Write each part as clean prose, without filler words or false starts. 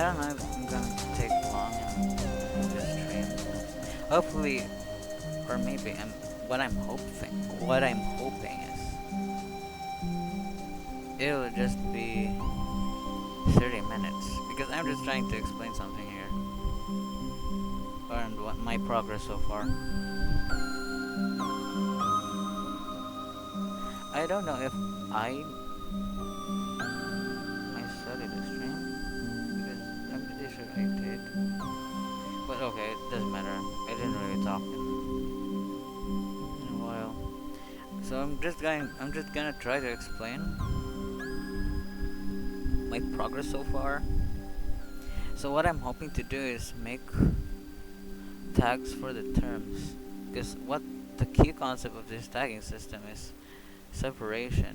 don't know if I'm gonna take long in this stream. Hopefully, or maybe what I'm hoping is it'll just be 30 minutes because I'm just trying to explain something here and what my progress so far. I don't know if I started the stream because I'm pretty sure I did. But okay, it doesn't matter. I didn't really talk in a while. So I'm just gonna try to explain my progress so far. So what I'm hoping to do is make tags for the terms because what the key concept of this tagging system is separation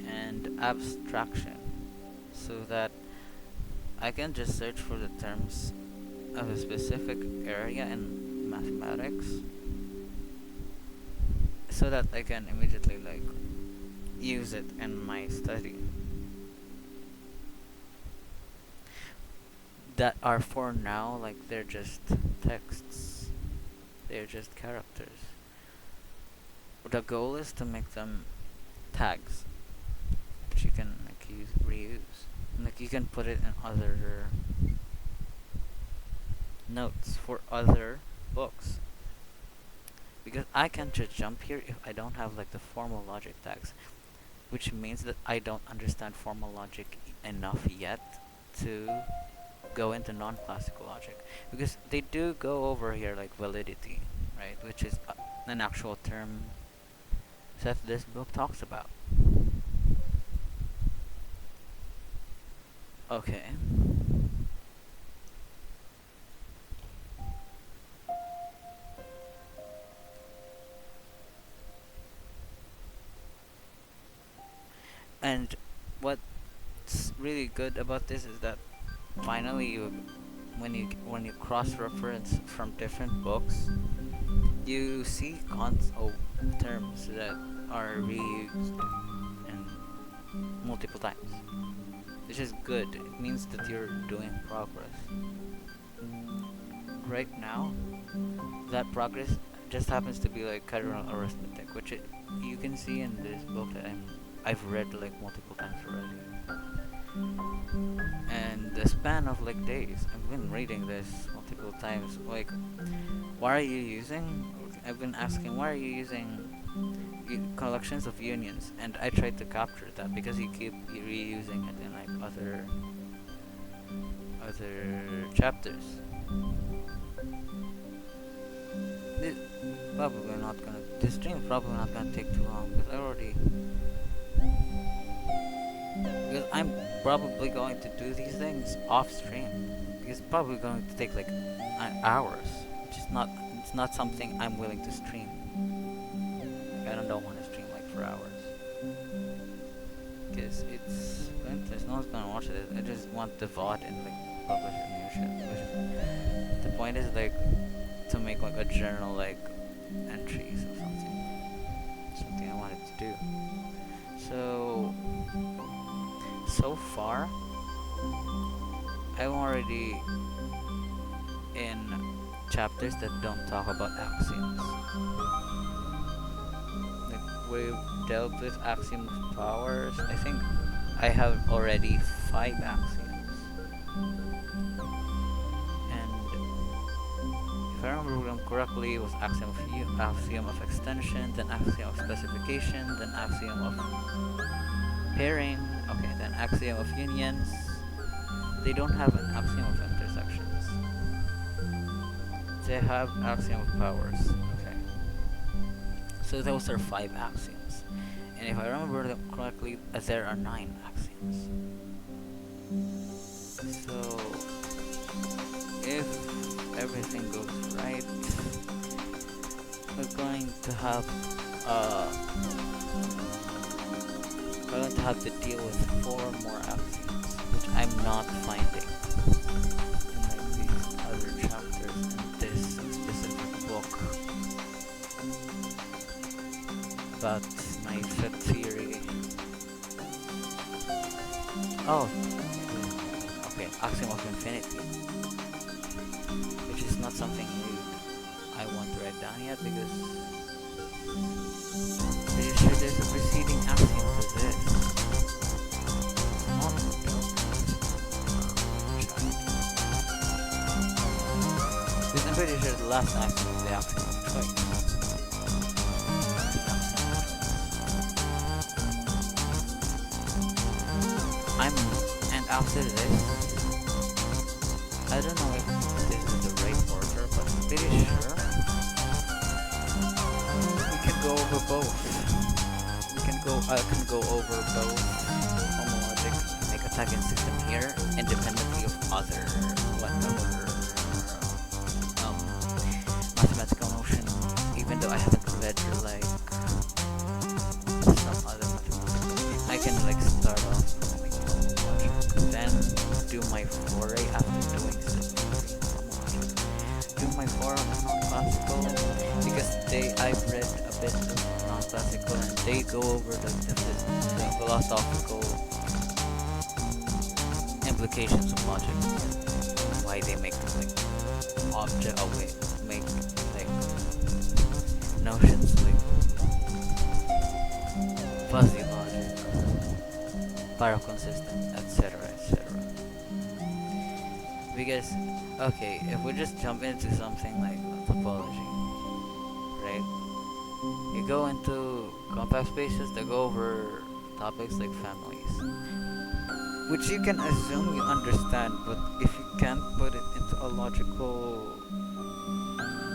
and abstraction so that I can just search for the terms of a specific area in mathematics so that I can immediately like use it in my study that are for now like they're just texts, they're just characters. The goal is to make them tags which you can like reuse, and, like you can put it in other notes for other books because I can't just jump here if I don't have like the formal logic tags, which means that I don't understand formal logic enough yet to go into non-classical logic because they do go over here like validity, right, which is an actual term that this book talks about. Okay. And what's really good about this is that finally when you cross-reference from different books, you see terms that are reused and multiple times, which is good. It means that you're doing progress. Right now, that progress just happens to be like cardinal arithmetic, which you can see in this book that I've read like multiple times already. And the span of like days, I've been reading this multiple times. Like, why are you using? I've been asking, why are you using collections of unions? And I tried to capture that because you keep reusing it in like other chapters. This probably not gonna. This stream probably not gonna take too long because I already. Because I'm probably going to do these things off stream. Because it's probably going to take like hours, which is not. It's not something I'm willing to stream. Like, I don't want to stream like for hours. Because it's pointless. No one's gonna watch it. I just want the VOD and like publish a new shit. The point is like to make like a journal like entries or something I wanted to do. So far I'm already in chapters that don't talk about axioms. Like we've dealt with axiom of powers. I think I have already 5 axioms. If I remember them correctly, it was axiom of extension, then axiom of specification, then axiom of pairing, okay, then axiom of unions. They don't have an axiom of intersections. They have axiom of powers, okay. So those are 5 axioms. And if I remember them correctly, there are 9 axioms. So if everything goes right, we're going to have to deal with 4 more axioms, which I'm not finding in like these other chapters in this specific book about my fit theory. Oh, okay, axiom of infinity, which is not something I want to write down yet because there's a preceding axiom to this. Not because I'm pretty sure the last axiom is the axiom of choice. I'm and after this, I don't know if this is the right order, but I'm pretty sure we can go over both. I can go over both homologic make a tagging system here, independently of other whatever mathematical notion, even though I haven't read like some other mathematical. I can like start off knowing homologic, then do my foray after doing homologic. Do my foray on non-classical because I've read a bit of non-classical and they go over the philosophical implications of logic, why they make like object away make like notions like fuzzy logic, paraconsistent, etc. Because okay, if we just jump into something like topology, right? You go into compact spaces that go over topics like families, which you can assume you understand, but if you can't put it into a logical,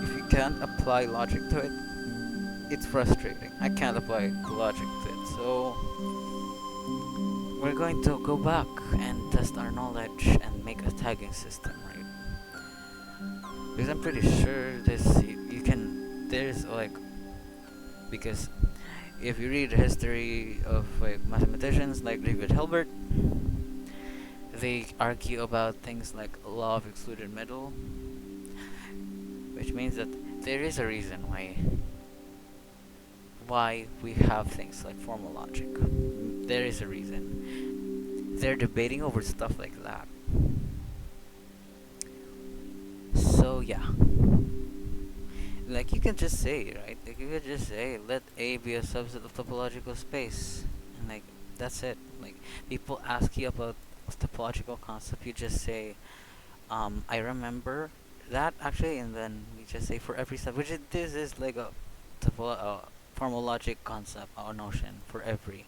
if you can't apply logic to it, it's frustrating. I can't apply logic to it, so we're going to go back and test our knowledge and make a tagging system, right? Because I'm pretty sure you can, there's like, because if you read the history of like mathematicians like David Hilbert, they argue about things like law of excluded middle, which means that there is a reason why we have things like formal logic. There is a reason. They're debating over stuff like that. So yeah, like you can just say, right? Like you could just say, let A be a subset of topological space, and like that's it. Like people ask you about topological concept, you just say, I remember that actually, and then we just say for every step, this is like a formal logic concept or notion for every.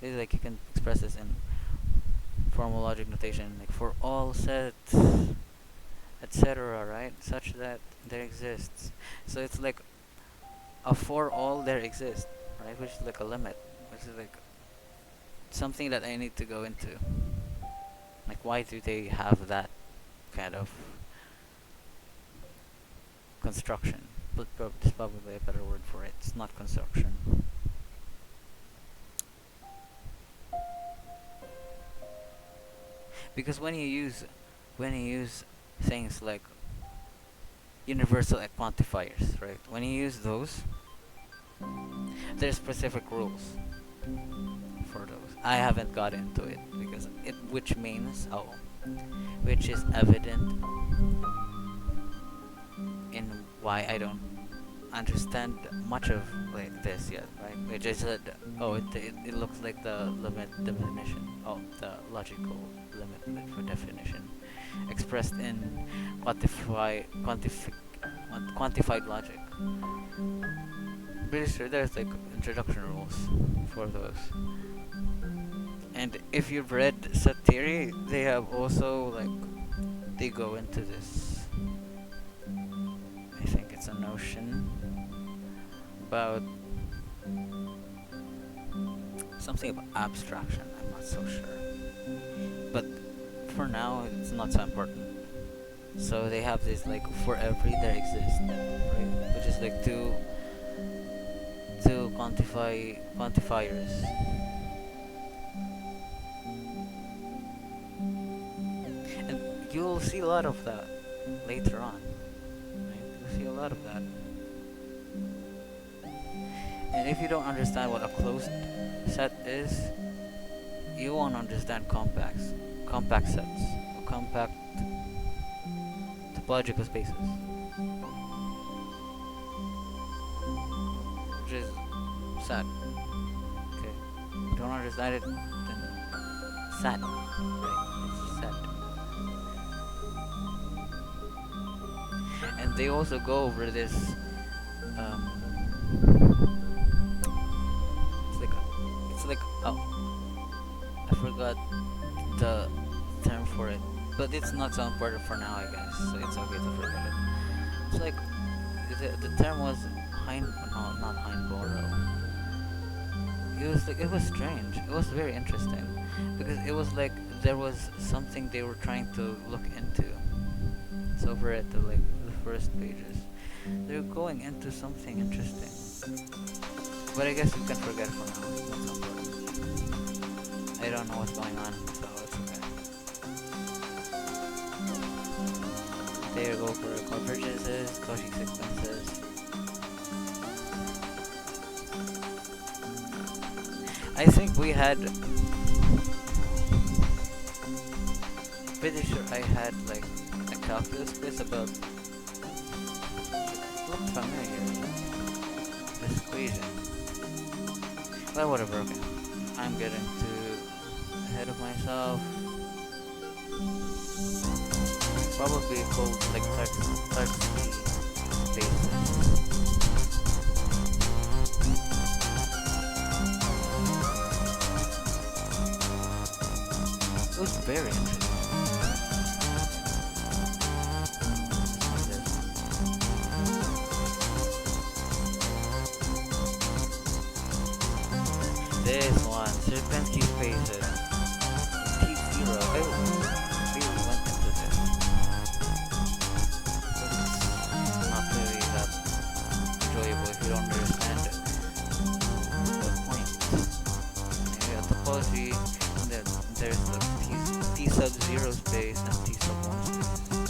It's like you can express this in formal logic notation, like for all sets, etc. Right, such that there exists. So it's like a for all there exists, right, which is like a limit, which is like something that I need to go into. Like, why do they have that kind of construction? But there's probably a better word for it. It's not construction. Because when you use things like universal quantifiers, right? When you use those, there's specific rules for those. I haven't got into it because which is evident in why I don't understand much of like this yet, right? Which is that it looks like the limit definition of the logical limit for definition expressed in quantified logic. Pretty sure there's like introduction rules for those. And if you've read set theory, they have also like they go into this. I think it's a notion about something about abstraction. I'm not so sure, but for now it's not so important. So they have this like for every there exists, right? Which is like two quantifiers. And you'll see a lot of that later on. Right? You'll see a lot of that. And if you don't understand what a closed set is, you won't understand compacts. compact sets, or compact topological spaces, which is sad. Okay, don't understand it, then sad, right? It's sad. And they also go over this. It's like I forgot the term for it, but it's not so important for now, I guess. So it's okay to forget it. It's like the term was no, not Heinboro. It was strange. It was very interesting because it was like there was something they were trying to look into. It's over at the first pages. They're going into something interesting, but I guess you can forget for now. It's not so important. I don't know what's going on, so it's okay. There you go for convergences, Cauchy sequences. I think we had. Pretty sure I had like a calculus quiz about. It looked familiar. This equation. Well, whatever. Okay, I'm getting too ahead of myself. Probably called like Tarski spaces. It was very interesting. This one, Sierpinski spaces. T0. I really went into this. It's not really that enjoyable if you don't understand the point. You got topology, and then there's the T sub 0 space and T sub 1 space.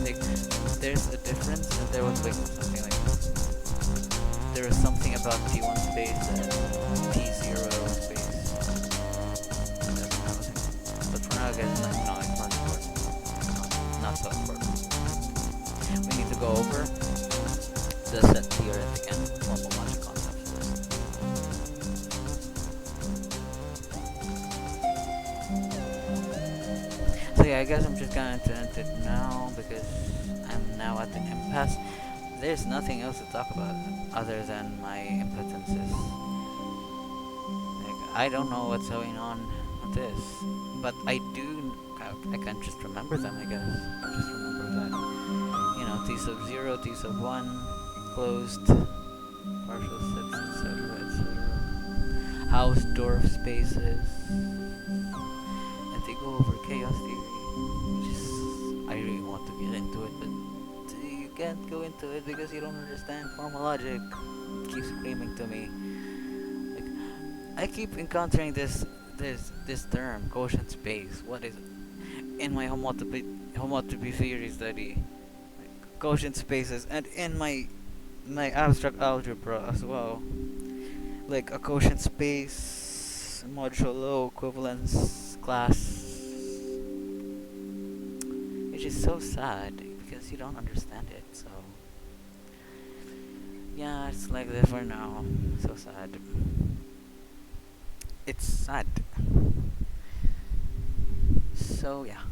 Like, there's a difference, and there was like something like there was something about T1 space and T0 space. That's what I was thinking. But for now, guys, no, it's not important. Not so important. We need to go over the set theoretic and formal logic concepts first. So yeah, I guess I'm just gonna end it now because I'm now at an impasse. There's nothing else to talk about other than my impotences. Like, I don't know what's going on with this, but I can just remember them, I guess. I just remember that, T sub 0, T sub 1, closed, partial sets, etc., etc. Hausdorff spaces, and they go over chaos theory, which is, I really want to get into it, but you can't go into it because you don't understand formal logic. It keeps screaming to me. Like, I keep encountering this term, quotient space. What is it? In my homotopy theory study, like, quotient spaces, and in my abstract algebra as well. Like a quotient space, modulo equivalence class, which is so sad because you don't understand it. So yeah, it's like that for now. So sad. It's sad. So yeah.